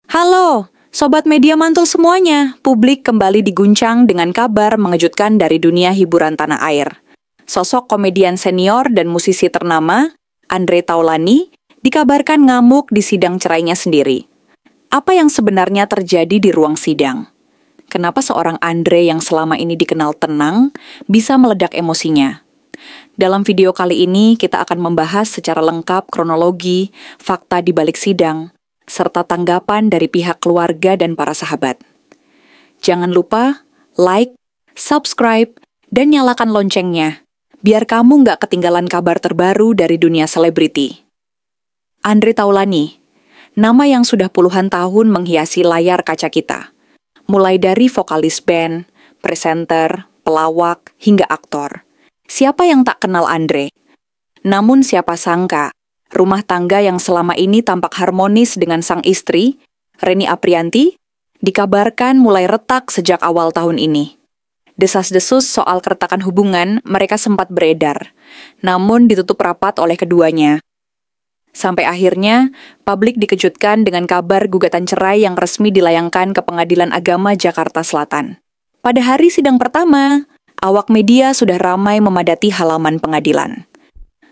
Halo, Sobat Media Mantul semuanya. Publik kembali diguncang dengan kabar mengejutkan dari dunia hiburan tanah air. Sosok komedian senior dan musisi ternama, Andre Taulany, dikabarkan ngamuk di sidang cerainya sendiri. Apa yang sebenarnya terjadi di ruang sidang? Kenapa seorang Andre yang selama ini dikenal tenang bisa meledak emosinya? Dalam video kali ini kita akan membahas secara lengkap kronologi, fakta di balik sidang, serta tanggapan dari pihak keluarga dan para sahabat. Jangan lupa like, subscribe, dan nyalakan loncengnya, biar kamu nggak ketinggalan kabar terbaru dari dunia selebriti. Andre Taulany, nama yang sudah puluhan tahun menghiasi layar kaca kita. Mulai dari vokalis band, presenter, pelawak, hingga aktor. Siapa yang tak kenal Andre? Namun siapa sangka, rumah tangga yang selama ini tampak harmonis dengan sang istri, Reni Aprianti, dikabarkan mulai retak sejak awal tahun ini. Desas-desus soal keretakan hubungan mereka sempat beredar, namun ditutup rapat oleh keduanya. Sampai akhirnya, publik dikejutkan dengan kabar gugatan cerai yang resmi dilayangkan ke Pengadilan Agama Jakarta Selatan. Pada hari sidang pertama, awak media sudah ramai memadati halaman pengadilan.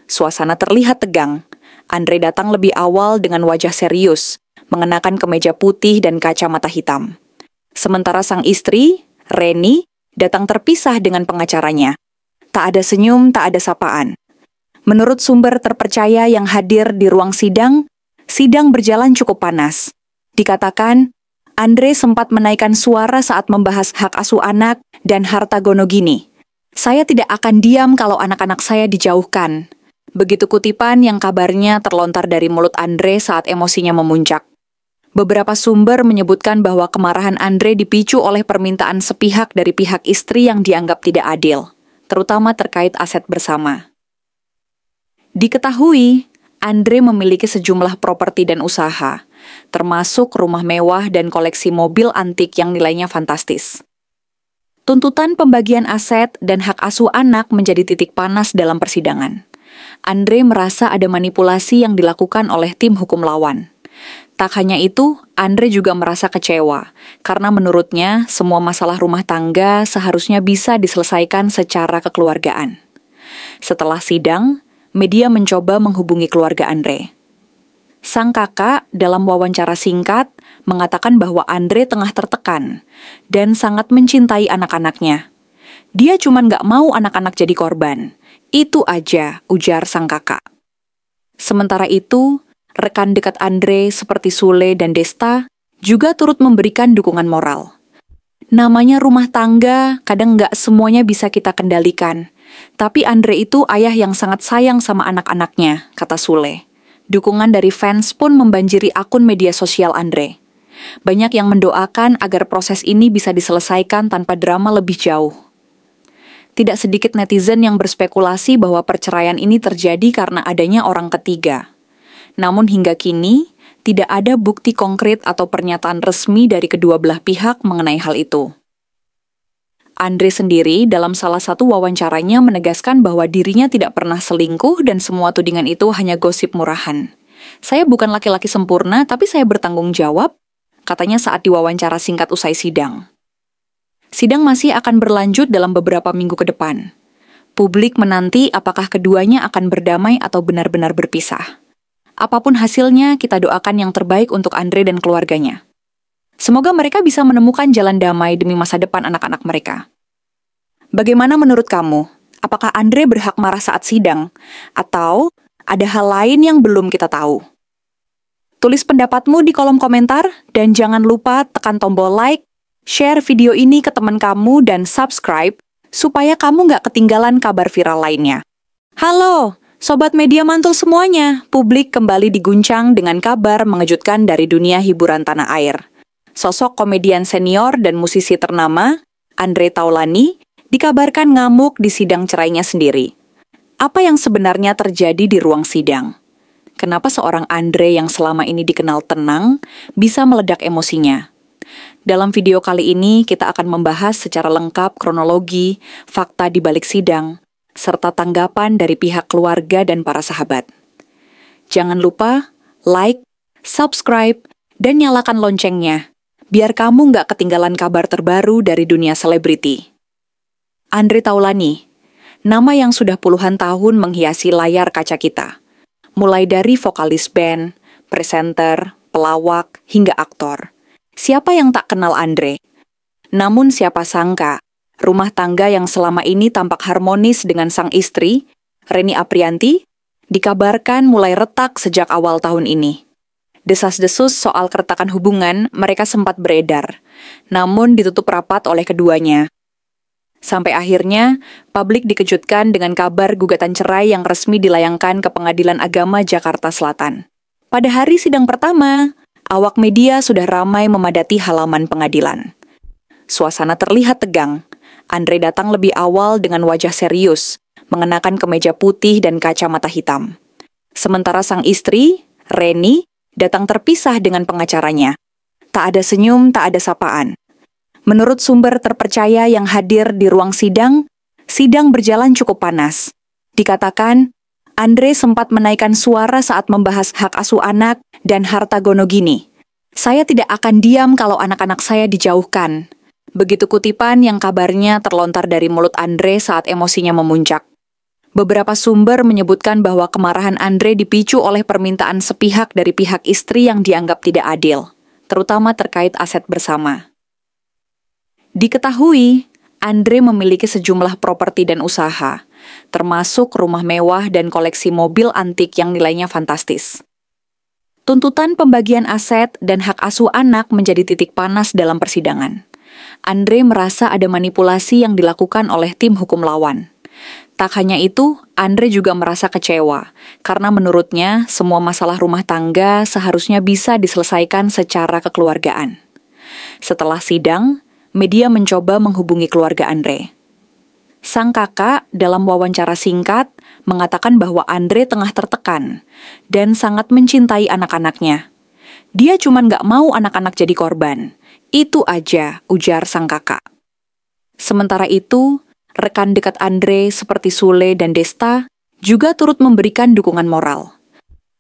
Suasana terlihat tegang. Andre datang lebih awal dengan wajah serius, mengenakan kemeja putih dan kacamata hitam. Sementara sang istri, Reni, datang terpisah dengan pengacaranya. Tak ada senyum, tak ada sapaan. Menurut sumber terpercaya yang hadir di ruang sidang berjalan cukup panas. Dikatakan, Andre sempat menaikkan suara saat membahas hak asuh anak dan harta gono gini. Saya tidak akan diam kalau anak-anak saya dijauhkan. Begitu kutipan yang kabarnya terlontar dari mulut Andre saat emosinya memuncak. Beberapa sumber menyebutkan bahwa kemarahan Andre dipicu oleh permintaan sepihak dari pihak istri yang dianggap tidak adil, terutama terkait aset bersama. Diketahui, Andre memiliki sejumlah properti dan usaha, termasuk rumah mewah dan koleksi mobil antik yang nilainya fantastis. Tuntutan pembagian aset dan hak asuh anak menjadi titik panas dalam persidangan. Andre merasa ada manipulasi yang dilakukan oleh tim hukum lawan. Tak hanya itu, Andre juga merasa kecewa, karena menurutnya semua masalah rumah tangga seharusnya bisa diselesaikan secara kekeluargaan. Setelah sidang, media mencoba menghubungi keluarga Andre. Sang kakak dalam wawancara singkat mengatakan bahwa Andre tengah tertekan dan sangat mencintai anak-anaknya. Dia cuma nggak mau anak-anak jadi korban. Itu aja, ujar sang kakak. Sementara itu, rekan dekat Andre seperti Sule dan Desta juga turut memberikan dukungan moral. Namanya rumah tangga, kadang nggak semuanya bisa kita kendalikan. Tapi Andre itu ayah yang sangat sayang sama anak-anaknya, kata Sule. Dukungan dari fans pun membanjiri akun media sosial Andre. Banyak yang mendoakan agar proses ini bisa diselesaikan tanpa drama lebih jauh. Tidak sedikit netizen yang berspekulasi bahwa perceraian ini terjadi karena adanya orang ketiga. Namun hingga kini, tidak ada bukti konkret atau pernyataan resmi dari kedua belah pihak mengenai hal itu. Andre sendiri dalam salah satu wawancaranya menegaskan bahwa dirinya tidak pernah selingkuh dan semua tudingan itu hanya gosip murahan. Saya bukan laki-laki sempurna, tapi saya bertanggung jawab, katanya saat diwawancara singkat usai sidang. Sidang masih akan berlanjut dalam beberapa minggu ke depan. Publik menanti apakah keduanya akan berdamai atau benar-benar berpisah. Apapun hasilnya, kita doakan yang terbaik untuk Andre dan keluarganya. Semoga mereka bisa menemukan jalan damai demi masa depan anak-anak mereka. Bagaimana menurut kamu? Apakah Andre berhak marah saat sidang? Atau ada hal lain yang belum kita tahu? Tulis pendapatmu di kolom komentar dan jangan lupa tekan tombol like, share video ini ke teman kamu dan subscribe supaya kamu nggak ketinggalan kabar viral lainnya. Halo, Sobat Media Mantul semuanya. Publik kembali diguncang dengan kabar mengejutkan dari dunia hiburan tanah air. Sosok komedian senior dan musisi ternama, Andre Taulany, dikabarkan ngamuk di sidang cerainya sendiri. Apa yang sebenarnya terjadi di ruang sidang? Kenapa seorang Andre yang selama ini dikenal tenang bisa meledak emosinya? Dalam video kali ini kita akan membahas secara lengkap kronologi, fakta di balik sidang, serta tanggapan dari pihak keluarga dan para sahabat. Jangan lupa like, subscribe, Dan nyalakan loncengnya, biar kamu nggak ketinggalan kabar terbaru dari dunia selebriti. Andre Taulany, nama yang sudah puluhan tahun menghiasi layar kaca kita. Mulai dari vokalis band, presenter, pelawak, hingga aktor. Siapa yang tak kenal Andre? Namun siapa sangka, rumah tangga yang selama ini tampak harmonis dengan sang istri, Reni Aprianti, dikabarkan mulai retak sejak awal tahun ini. Desas-desus soal keretakan hubungan mereka sempat beredar, namun ditutup rapat oleh keduanya. Sampai akhirnya, publik dikejutkan dengan kabar gugatan cerai yang resmi dilayangkan ke Pengadilan Agama Jakarta Selatan. Pada hari sidang pertama, awak media sudah ramai memadati halaman pengadilan. Suasana terlihat tegang. Andre datang lebih awal dengan wajah serius, mengenakan kemeja putih dan kacamata hitam. Sementara sang istri, Reni, datang terpisah dengan pengacaranya. Tak ada senyum, tak ada sapaan. Menurut sumber terpercaya yang hadir di ruang sidang berjalan cukup panas. Dikatakan, Andre sempat menaikkan suara saat membahas hak asuh anak dan harta gono gini. Saya tidak akan diam kalau anak-anak saya dijauhkan. Begitu kutipan yang kabarnya terlontar dari mulut Andre saat emosinya memuncak. Beberapa sumber menyebutkan bahwa kemarahan Andre dipicu oleh permintaan sepihak dari pihak istri yang dianggap tidak adil, terutama terkait aset bersama. Diketahui, Andre memiliki sejumlah properti dan usaha, termasuk rumah mewah dan koleksi mobil antik yang nilainya fantastis. Tuntutan pembagian aset dan hak asuh anak menjadi titik panas dalam persidangan. Andre merasa ada manipulasi yang dilakukan oleh tim hukum lawan. Tak hanya itu, Andre juga merasa kecewa, karena menurutnya semua masalah rumah tangga seharusnya bisa diselesaikan secara kekeluargaan. Setelah sidang, media mencoba menghubungi keluarga Andre. Sang kakak dalam wawancara singkat mengatakan bahwa Andre tengah tertekan dan sangat mencintai anak-anaknya. Dia cuma nggak mau anak-anak jadi korban. Itu aja, ujar sang kakak. Sementara itu, rekan dekat Andre seperti Sule dan Desta juga turut memberikan dukungan moral.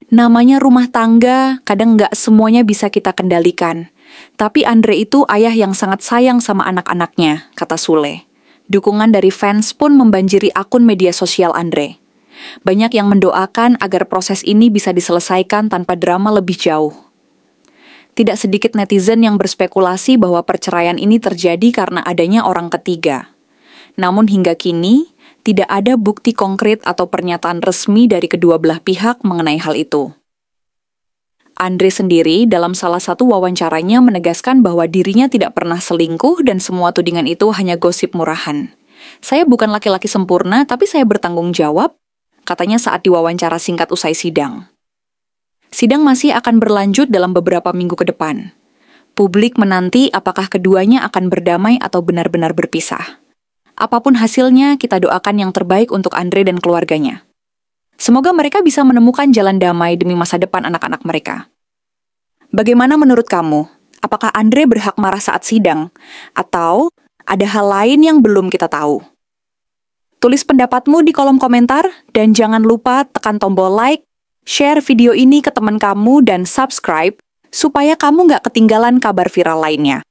Namanya rumah tangga, kadang nggak semuanya bisa kita kendalikan. Tapi Andre itu ayah yang sangat sayang sama anak-anaknya, kata Sule. Dukungan dari fans pun membanjiri akun media sosial Andre. Banyak yang mendoakan agar proses ini bisa diselesaikan tanpa drama lebih jauh. Tidak sedikit netizen yang berspekulasi bahwa perceraian ini terjadi karena adanya orang ketiga. Namun hingga kini, tidak ada bukti konkret atau pernyataan resmi dari kedua belah pihak mengenai hal itu. Andre sendiri dalam salah satu wawancaranya menegaskan bahwa dirinya tidak pernah selingkuh dan semua tudingan itu hanya gosip murahan. Saya bukan laki-laki sempurna, tapi saya bertanggung jawab, katanya saat diwawancara singkat usai sidang. Sidang masih akan berlanjut dalam beberapa minggu ke depan. Publik menanti apakah keduanya akan berdamai atau benar-benar berpisah. Apapun hasilnya, kita doakan yang terbaik untuk Andre dan keluarganya. Semoga mereka bisa menemukan jalan damai demi masa depan anak-anak mereka. Bagaimana menurut kamu? Apakah Andre berhak marah saat sidang? Atau ada hal lain yang belum kita tahu? Tulis pendapatmu di kolom komentar, dan jangan lupa tekan tombol like, share video ini ke teman kamu, dan subscribe supaya kamu nggak ketinggalan kabar viral lainnya.